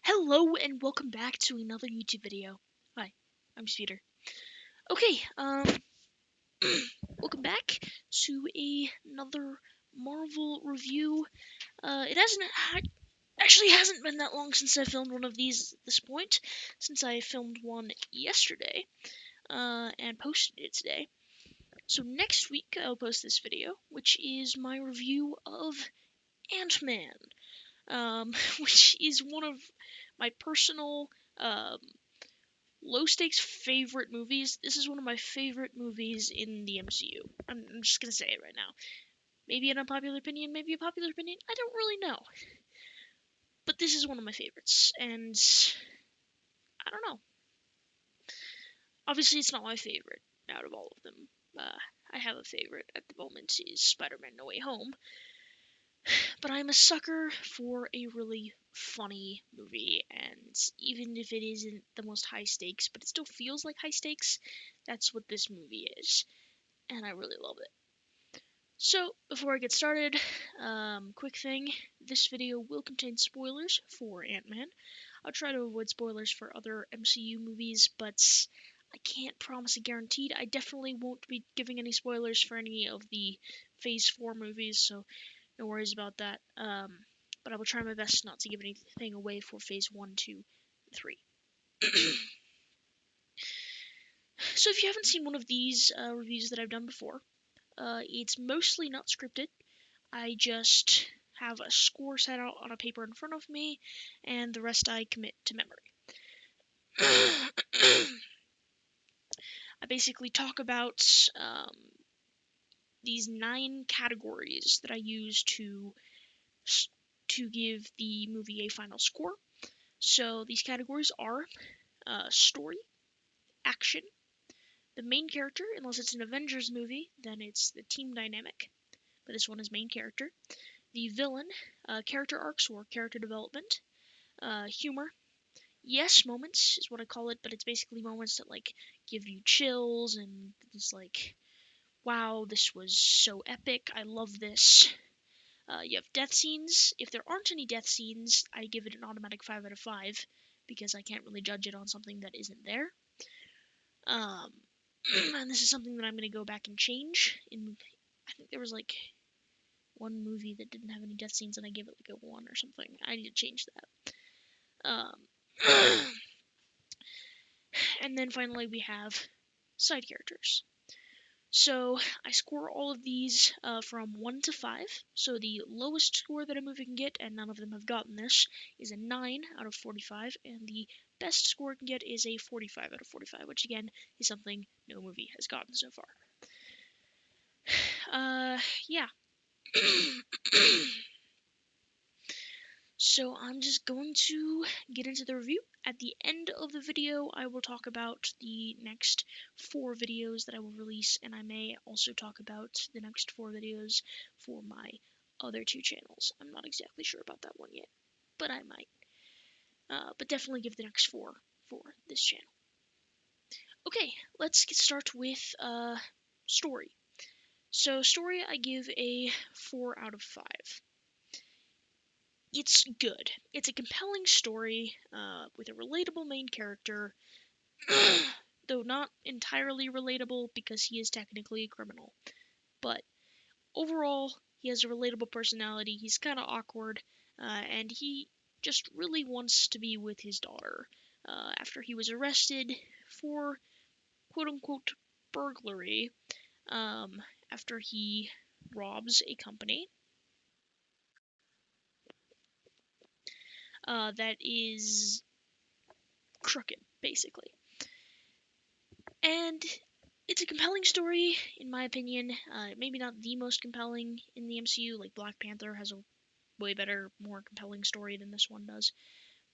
Hello and welcome back to another YouTube video. Hi, I'm Peter. Okay, welcome back to another Marvel review. It hasn't been that long since I filmed one of these at this point, since I filmed one yesterday, and posted it today. So next week I'll post this video, which is my review of Ant-Man, which is one of my personal, low stakes favorite movies. This is one of my favorite movies in the MCU. I'm just gonna say it right now. Maybe an unpopular opinion, maybe a popular opinion. I don't really know. But this is one of my favorites, and I don't know. Obviously, it's not my favorite out of all of them. I have a favorite at the moment, is Spider-Man No Way Home. But I'm a sucker for a really funny movie, and even if it isn't the most high stakes, but it still feels like high stakes, that's what this movie is, and I really love it. So, before I get started, quick thing, this video will contain spoilers for Ant-Man. I'll try to avoid spoilers for other MCU movies, but I can't promise a guaranteed. I definitely won't be giving any spoilers for any of the Phase 4 movies, so no worries about that. But I will try my best not to give anything away for Phase 1, 2, 3. So if you haven't seen one of these reviews that I've done before, it's mostly not scripted. I just have a score set out on a paper in front of me, and the rest I commit to memory. I basically talk about these 9 categories that I use to give the movie a final score. So these categories are story, action, the main character, unless it's an Avengers movie, then it's the team dynamic, but this one is main character, the villain, character arcs or character development, humor, yes moments is what I call it, but it's basically moments that like give you chills and it's like, wow, this was so epic, I love this. You have death scenes. If there aren't any death scenes, I give it an automatic 5 out of 5 because I can't really judge it on something that isn't there. And this is something that I'm going to go back and change. I think there was like one movie that didn't have any death scenes and I gave it like a 1 or something. I need to change that. And then finally we have side characters. So I score all of these from 1 to 5. So the lowest score that a movie can get, and none of them have gotten this, is a 9 out of 45, and the best score it can get is a 45 out of 45, which again is something no movie has gotten so far. Yeah. So I'm just going to get into the review. At the end of the video, I will talk about the next 4 videos that I will release, and I may also talk about the next 4 videos for my other 2 channels. I'm not exactly sure about that one yet, but I might. But definitely give the next 4 for this channel. Okay, let's start with story. So story, I give a 4 out of 5. It's good. It's a compelling story with a relatable main character, though not entirely relatable because he is technically a criminal. But overall, he has a relatable personality. He's kind of awkward, and he just really wants to be with his daughter after he was arrested for quote-unquote burglary after he robs a company that is crooked, basically. And it's a compelling story, in my opinion. Maybe not the most compelling in the MCU. Like Black Panther has a way better, more compelling story than this one does.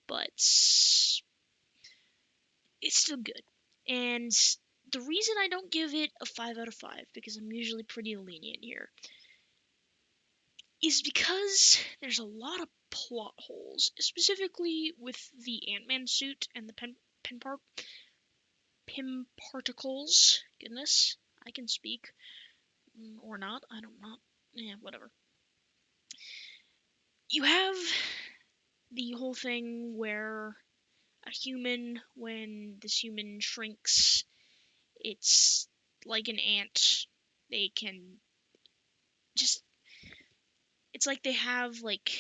But it's still good. And the reason I don't give it a 5 out of 5, because I'm usually pretty lenient here, is because there's a lot of plot holes, specifically with the Ant-Man suit and the Pym particles. Goodness, I can speak. Or not, I don't know. Yeah, whatever. You have the whole thing where when this human shrinks, it's like an ant. They can just, it's like they have like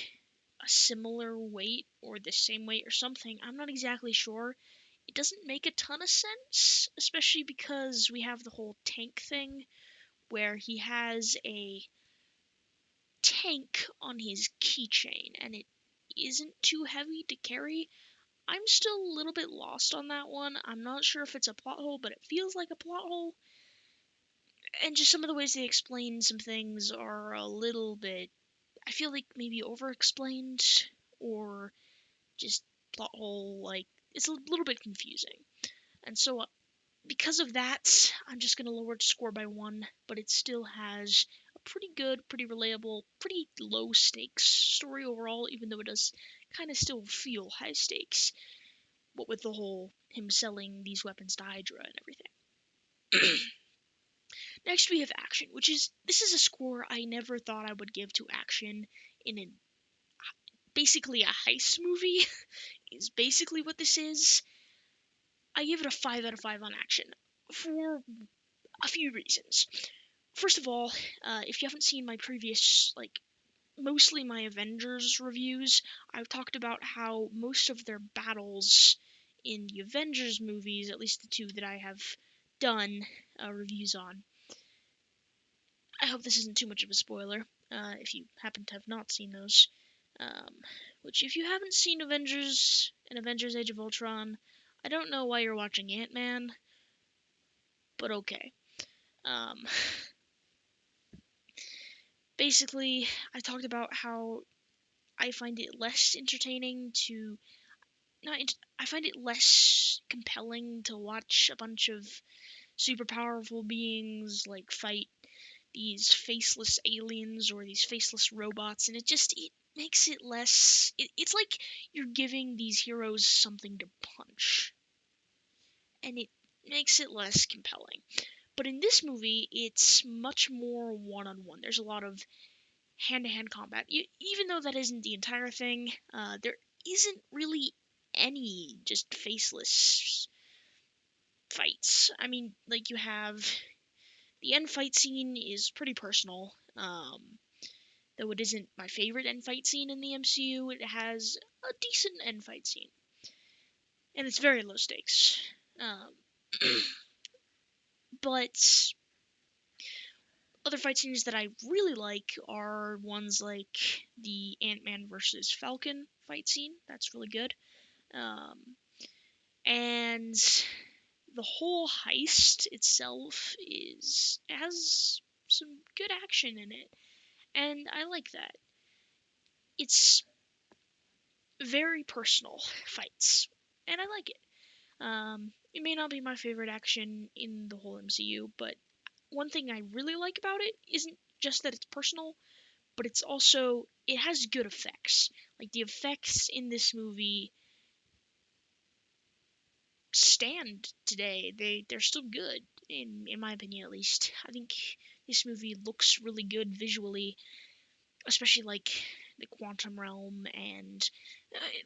a similar weight or the same weight or something. I'm not exactly sure. It doesn't make a ton of sense, especially because we have the whole tank thing where he has a tank on his keychain and it isn't too heavy to carry. I'm still a little bit lost on that one. I'm not sure if it's a plot hole, but it feels like a plot hole. And just some of the ways they explain some things are a little bit, I feel like maybe over explained or just plot hole, like, it's a little bit confusing. And so, because of that, I'm just going to lower its score by 1, but it still has a pretty good, pretty relatable, pretty low stakes story overall, even though it does kind of still feel high stakes. What with the whole him selling these weapons to Hydra and everything. Next, we have action, this is a score I never thought I would give to action in basically a heist movie, is basically what this is. I give it a 5 out of 5 on action for a few reasons. First of all, if you haven't seen my previous, mostly my Avengers reviews, I've talked about how most of their battles in the Avengers movies, at least the 2 that I have done reviews on. I hope this isn't too much of a spoiler, if you happen to have not seen those. Which, if you haven't seen Avengers and Avengers Age of Ultron, I don't know why you're watching Ant-Man, but okay. Basically, I talked about how I find it less entertaining to I find it less compelling to watch a bunch of super powerful beings fight these faceless aliens or these faceless robots, and it makes it less. It's like you're giving these heroes something to punch, and it makes it less compelling. But in this movie, it's much more one-on-one. There's a lot of hand-to-hand combat. Even though that isn't the entire thing, there isn't really any just faceless fights. I mean, you have the end fight scene is pretty personal. Though it isn't my favorite end fight scene in the MCU, it has a decent end fight scene, and it's very low stakes. Um, but other fight scenes that I really like are ones like the Ant-Man versus Falcon fight scene. That's really good. And the whole heist itself has some good action in it, and I like that. It's very personal fights, and I like it. It may not be my favorite action in the whole MCU, but one thing I really like about it isn't just that it's personal, but it has good effects. Like, the effects in this movie stand today. They're still good, in my opinion at least. I think this movie looks really good visually, especially the quantum realm, and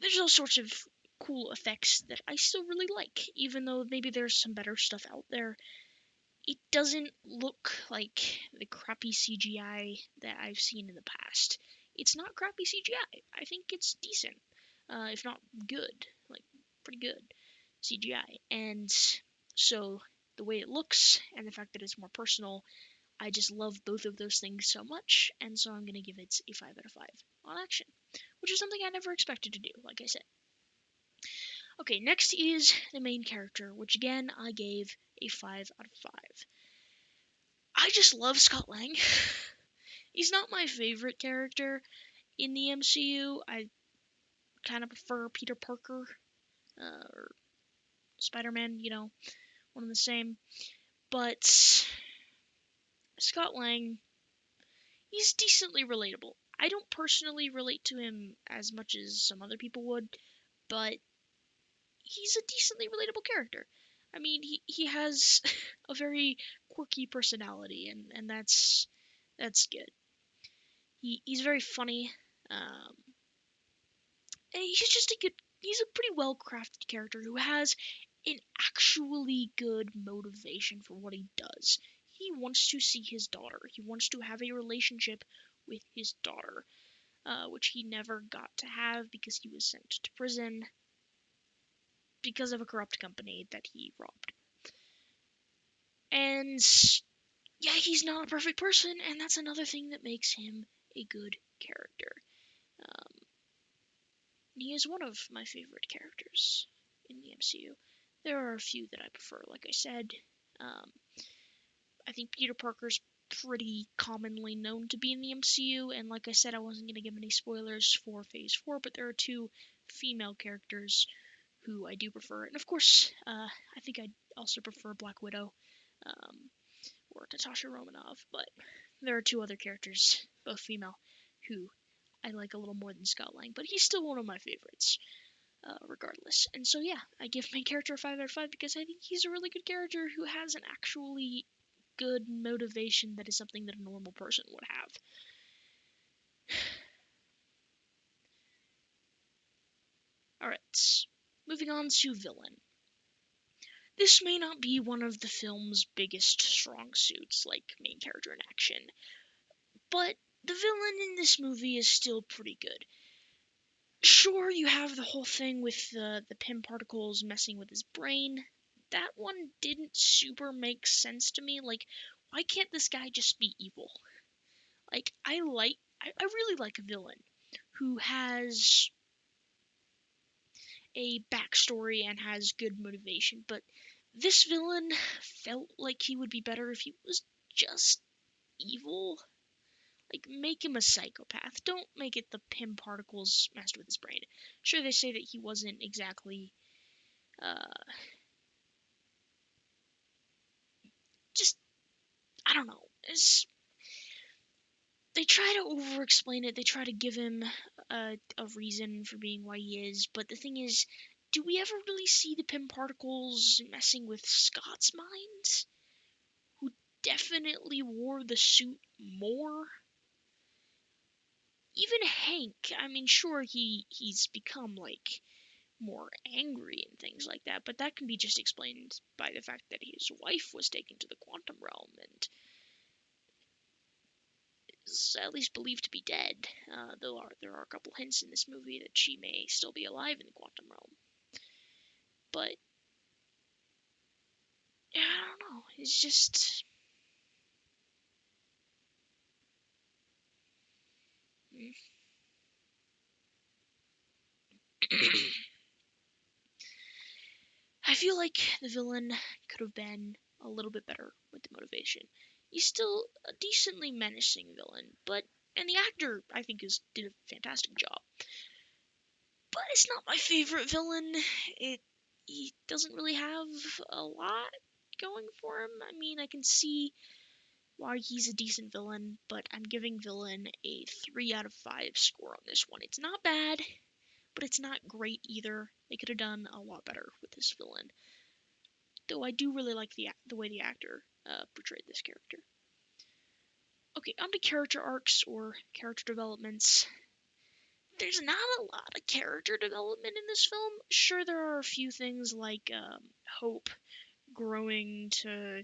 there's all sorts of cool effects that I still really like, even though maybe there's some better stuff out there. It doesn't look like the crappy CGI that I've seen in the past. It's not crappy CGI. I think it's decent, if not good, pretty good CGI. And so the way it looks and the fact that it's more personal, I just love both of those things so much, and so I'm going to give it a 5 out of 5 on action, which is something I never expected to do, like I said. Okay, next is the main character, which again I gave a 5 out of 5. I just love Scott Lang. He's not my favorite character in the MCU. I kind of prefer Peter Parker, or Spider-Man, one and the same. But Scott Lang, he's decently relatable. I don't personally relate to him as much as some other people would, but he's a decently relatable character. I mean, he has a very quirky personality, and that's good. He's very funny, he's a pretty well crafted character who has an actually good motivation for what he does. He wants to see his daughter. He wants to have a relationship with his daughter, which he never got to have because he was sent to prison because of a corrupt company that he robbed. And yeah, he's not a perfect person, and that's another thing that makes him a good character. Um, he is one of my favorite characters in the MCU. There are a few that I prefer, like I said. Um, I think Peter Parker's pretty commonly known to be in the MCU, and like I said, I wasn't going to give any spoilers for Phase 4, but there are two female characters who I do prefer. And of course, I think I also prefer Black Widow or Natasha Romanoff, but there are two other characters, both female, who I like a little more than Scott Lang, but he's still one of my favorites, regardless. And so, yeah, I give my character a 5 out of 5 because I think he's a really good character who has an actually good motivation that is something that a normal person would have. Alright, moving on to villain. This may not be one of the film's biggest strong suits, like main character in action, but the villain in this movie is still pretty good. Sure, you have the whole thing with the Pym particles messing with his brain. That one didn't super make sense to me. Like, why can't this guy just be evil? Like, I really like a villain who has a backstory and has good motivation, but this villain felt like he would be better if he was just evil. Like, make him a psychopath. Don't make it the Pym particles messed with his brain. Sure, they say that he wasn't exactly, uh, just, I don't know. They try to over-explain it. They try to give him a reason for being why he is. But the thing is, do we ever really see the Pym particles messing with Scott's mind? Who definitely wore the suit more? Even Hank, I mean, sure, he's become, like, more angry and things like that, but that can be just explained by the fact that his wife was taken to the quantum realm and is at least believed to be dead. There are a couple hints in this movie that she may still be alive in the quantum realm. But yeah, I don't know. It's just I feel like the villain could have been a little bit better with the motivation. He's still a decently menacing villain, and the actor I think did a fantastic job. But it's not my favorite villain. He doesn't really have a lot going for him. I mean, I can see why he's a decent villain, but I'm giving villain a 3 out of 5 score on this one. It's not bad, but it's not great either. They could have done a lot better with this villain. Though I do really like the way the actor portrayed this character. Okay, on to character arcs or character developments. There's not a lot of character development in this film. Sure, there are a few things like Hope growing to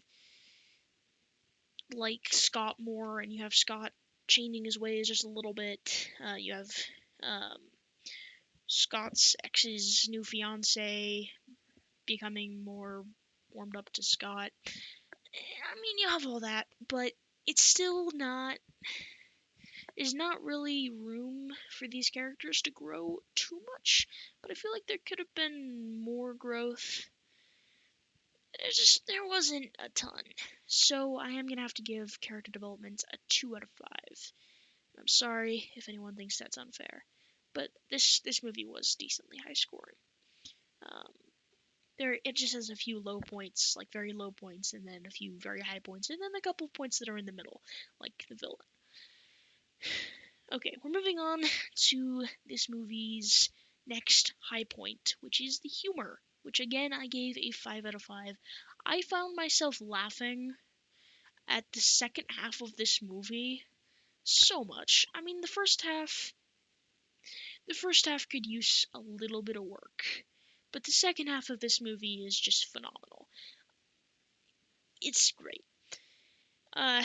like Scott more, and you have Scott changing his ways just a little bit. You have um, Scott's ex's new fiance becoming more warmed up to Scott. I mean, you have all that, but it's still not. There's not really room for these characters to grow too much, but I feel like there could have been more growth. There wasn't a ton. So I am gonna have to give character development a 2 out of 5. I'm sorry if anyone thinks that's unfair, but this movie was decently high scoring. Um, it just has a few low points, like very low points, and then a few very high points, and then a couple of points that are in the middle, like the villain. Okay, we're moving on to this movie's next high point, which is the humor, which again I gave a 5 out of 5. I found myself laughing at the second half of this movie so much. I mean, the first half, The first half could use a little bit of work, but the second half of this movie is just phenomenal. It's great. Uh,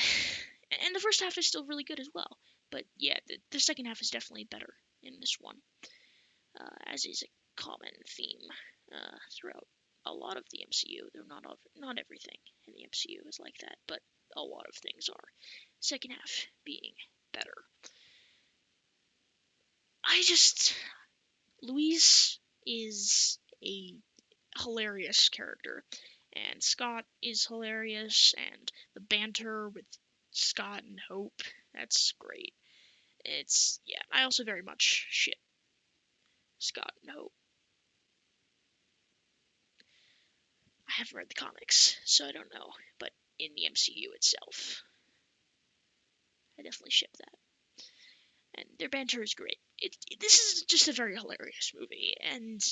and the first half is still really good as well. But yeah, the second half is definitely better in this one, as is a common theme throughout a lot of the MCU. They're not everything in the MCU is like that, but a lot of things are. Second half being better. Louise is a hilarious character, and Scott is hilarious, and the banter with Scott and Hope, that's great. Yeah, I also very much ship Scott and Hope. I haven't read the comics, so I don't know, but in the MCU itself, I definitely ship that. And their banter is great. This is just a very hilarious movie, and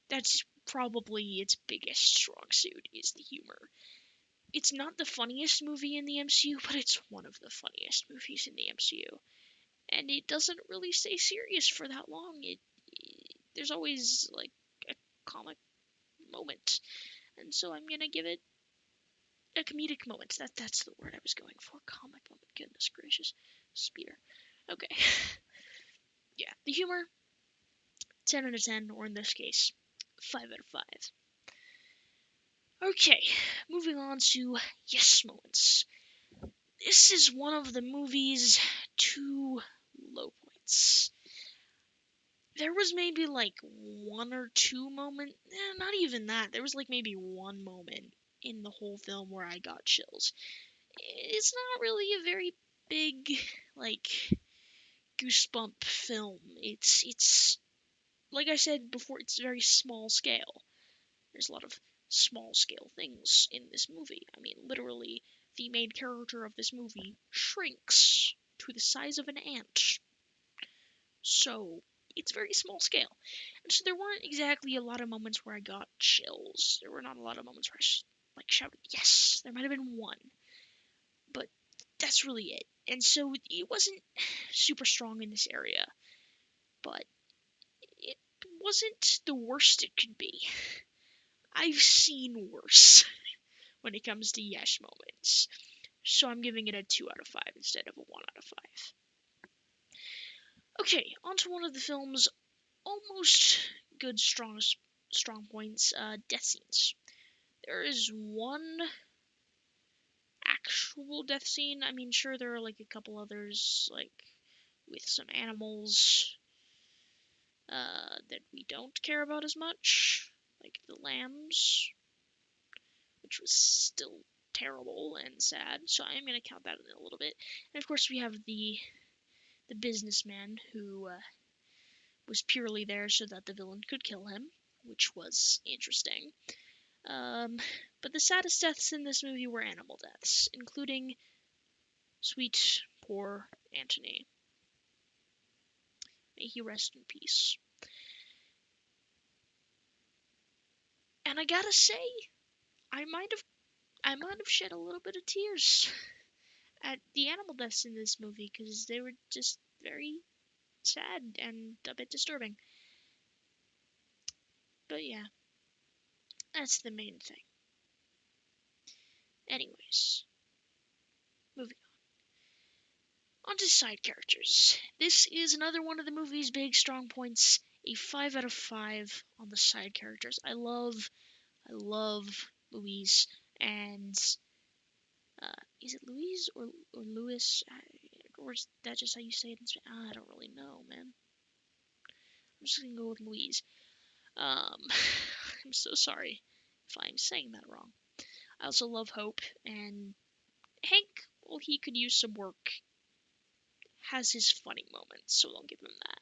that's probably its biggest strong suit is the humor. It's not the funniest movie in the MCU, but it's one of the funniest movies in the MCU. And it doesn't really stay serious for that long. There's always like a comic moment, and so I'm gonna give it a comedic moment. That's the word I was going for. Comic moment. Goodness gracious, Speeder. Okay, yeah, the humor 10 out of 10, or in this case, 5 out of 5. Okay, moving on to yes moments. This is one of the movie's 2 low points. There was maybe like 1 or 2 moments, not even that. There was like maybe 1 moment in the whole film where I got chills. It's not really a very big, like, goosebump film. It's like I said before, it's very small scale. There's a lot of small scale things in this movie. I mean, literally, the main character of this movie shrinks to the size of an ant. So, it's very small scale. And so there weren't exactly a lot of moments where I got chills. There were not a lot of moments where I shouted, yes! There might have been 1. But that's really it. And so it wasn't super strong in this area. But it wasn't the worst it could be. I've seen worse when it comes to yes moments. So I'm giving it a 2 out of 5 instead of a 1 out of 5. Okay, on to one of the film's almost good strong points, death scenes. There is one actual death scene. I mean, sure, there are like a couple others, like with some animals that we don't care about as much, like the lambs, which was still terrible and sad. So I am going to count that in a little bit. And of course, we have the businessman who was purely there so that the villain could kill him, which was interesting. But the saddest deaths in this movie were animal deaths, including sweet, poor Antony. May he rest in peace. And I gotta say, I might have shed a little bit of tears at the animal deaths in this movie because they were just very sad and a bit disturbing. But yeah, that's the main thing. Anyways, moving on to side characters. This is another one of the movie's big strong points. A 5 out of 5 on the side characters. I love Louise, and is it Louise or Louis? Or is that just how you say it in Spanish? I don't really know, man. I'm just gonna go with Louise. I'm so sorry if I'm saying that wrong. I also love Hope, and Hank, well, he could use some work. Has his funny moments, so I'll give him that.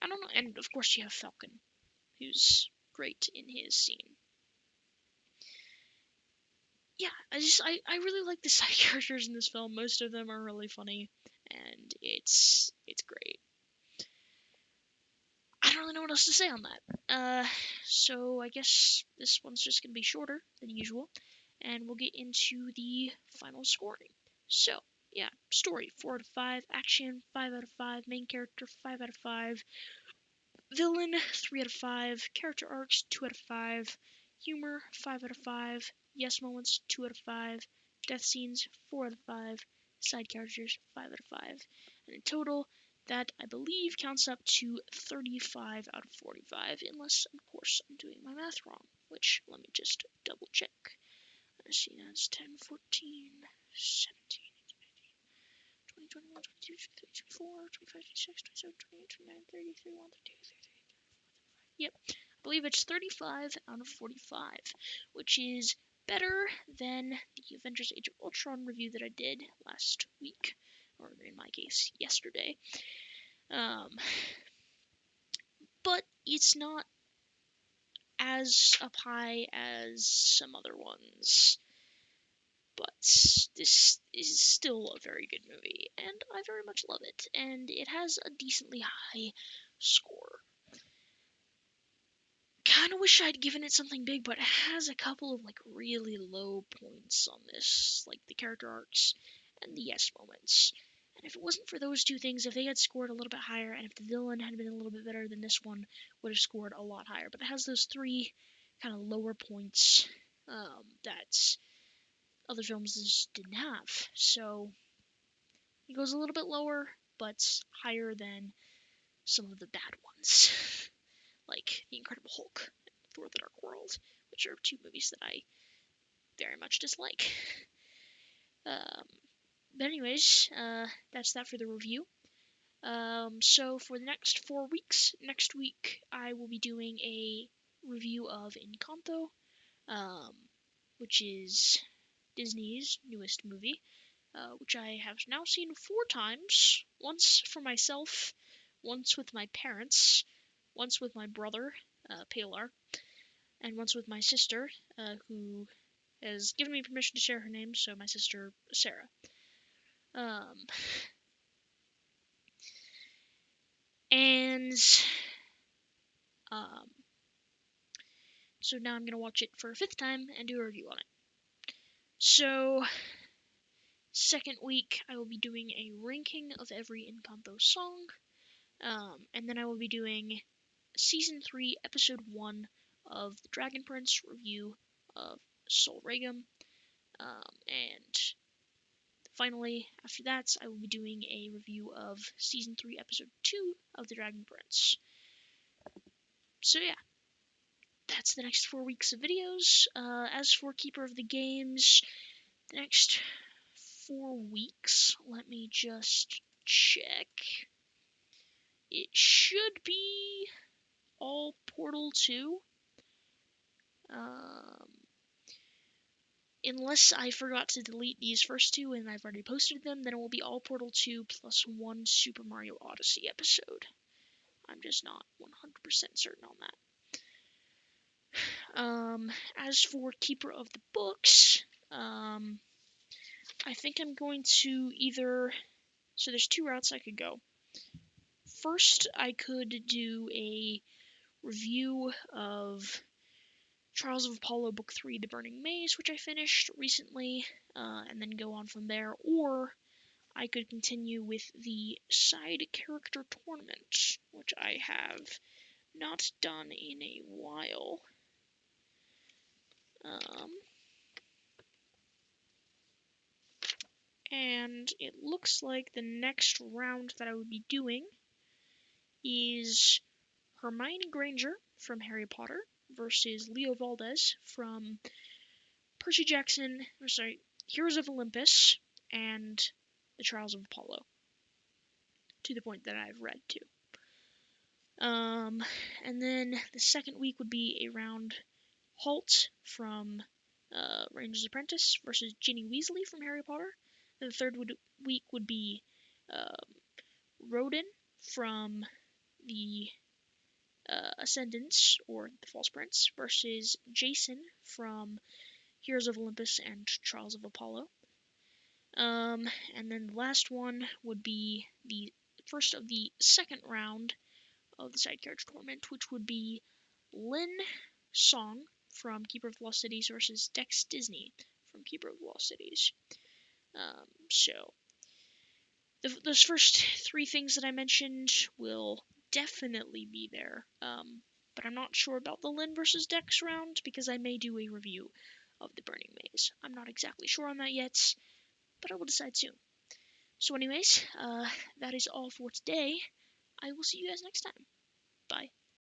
I don't know, and of course you have Falcon, who's great in his scene. Yeah, I really like the side characters in this film. Most of them are really funny, and it's great. I don't really know what else to say on that. So I guess this one's just gonna be shorter than usual, and we'll get into the final scoring. So, Yeah, story 4 out of 5, action 5 out of 5, main character 5 out of 5, villain 3 out of 5, character arcs 2 out of 5, humor 5 out of 5, yes moments 2 out of 5, death scenes 4 out of 5, side characters 5 out of 5, and in total that I believe counts up to 35 out of 45, unless of course I'm doing my math wrong, which let me just double check. I see that's 10, 14, 17, 20, 21, 22, 23, 24, 25, 26, 27, 28, 29, 30, 31, 32, 33. Yep, I believe it's 35 out of 45, which is better than the Avengers Age of Ultron review that I did last week, or in my case, yesterday. But it's not as up high as some other ones. But this is still a very good movie, and I very much love it, and it has a decently high score. Kind of wish I'd given it something big, but it has a couple of like really low points on this, like the character arcs and the yes moments. And if it wasn't for those two things, if they had scored a little bit higher, and if the villain had been a little bit better, then this one would have scored a lot higher. But it has those three kind of lower points that other films just didn't have. So it goes a little bit lower, but higher than some of the bad ones, like The Incredible Hulk and Thor: The Dark World, which are two movies that I very much dislike. But anyways, that's that for the review. So for the next 4 weeks, next week I will be doing a review of Encanto, which is Disney's newest movie, which I have now seen 4 times. Once for myself, once with my parents, once with my brother, Palar, and once with my sister, who has given me permission to share her name, so my sister, Sarah. And so now I'm going to watch it for a 5th time and do a review on it. So, second week, I will be doing a ranking of every Encanto song, and then I will be doing Season 3, Episode 1 of The Dragon Prince review of Sol Regum, and finally, after that, I will be doing a review of Season 3, Episode 2 of The Dragon Prince. So yeah, that's the next 4 weeks of videos. As for Keeper of the Games, the next 4 weeks, let me just check. It should be all Portal 2. Unless I forgot to delete these first 2 and I've already posted them, then it will be all Portal 2 plus 1 Super Mario Odyssey episode. I'm just not 100% certain on that. As for Keeper of the Books, I think I'm going to either... So there's 2 routes I could go. First, I could do a review of Trials of Apollo Book 3, The Burning Maze, which I finished recently, and then go on from there. Or I could continue with the side character tournament, which I have not done in a while. And it looks like the next round that I would be doing is Hermione Granger from Harry Potter versus Leo Valdez from Heroes of Olympus and The Trials of Apollo, to the point that I've read too. And then the second week would be a round Halt from Ranger's Apprentice versus Ginny Weasley from Harry Potter. And the third week would be Rodin from the Ascendants, or the False Prince, versus Jason from Heroes of Olympus and Trials of Apollo. And then the last one would be the first of the second round of the side character tournament, which would be Lynn Song from Keeper of the Lost Cities versus Dex Disney from Keeper of the Lost Cities. So those first three things that I mentioned will definitely be there. But I'm not sure about the Lynn versus Dex round because I may do a review of the Burning Maze. I'm not exactly sure on that yet, but I will decide soon. So anyways, that is all for today. I will see you guys next time. Bye.